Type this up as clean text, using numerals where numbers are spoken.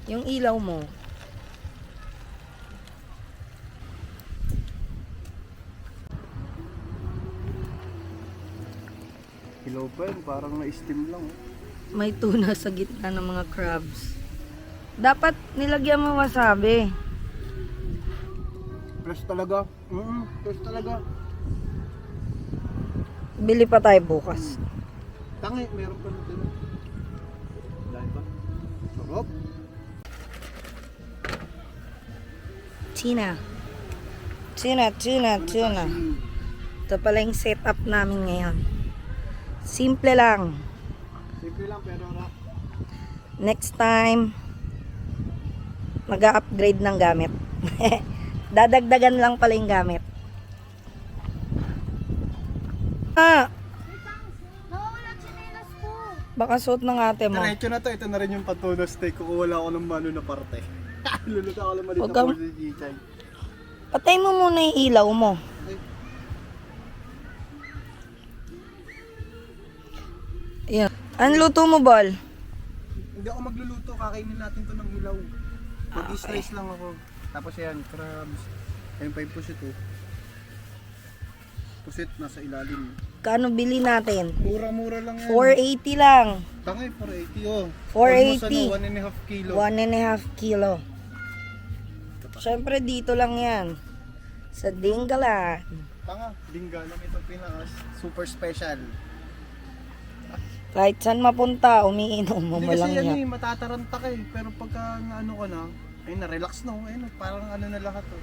Yung ilaw mo. Hilaw pa yun, parang na-steam lang. May tuna sa gitna ng mga crabs. Dapat nilagyan mo wasabi. Fresh talaga. Fresh talaga. Bili pa tayo bukas. Tangi, meron pa nito. Dahil pa. Sarap. Tuna. Tuna. Ito pala yung setup namin ngayon. Simple lang. Simple lang pero rock. Next time, mag-upgrade ng gamit. Dadagdagan lang pala yung gamit. Nawawala chinelas ko. Baka suot ng ate mo. Diretso na to. Ito na rin yung patuno steak. Kukuha ako ng mano na parte. Luluto ako lang Huwag malita kang- po si Chichay. Patay mo muna yung ilaw mo. Ayan. Ano luto mo, Bal? Hindi ako magluluto. Kakainin natin to ng hilaw. Mag-slice lang ako. Tapos yan, crabs. Ayun pa yung pusit oh. Pusit nasa ilalim. Kano bili natin? Mura-mura lang yan. 480 lang. Tangay, 480 oh. 480. Almost 1.5 kilo. 1.5 kilo. Siyempre dito lang yan. Sa Dingalan. Tanga, lingga lang itong pinas. Super special. Kahit saan mapunta, umiinom mo Hindi lang kasi yan yan. matataranta ka eh. Pero pagka ano ka na, ay na-relax na oh. Ayun, parang ano na lahat oh.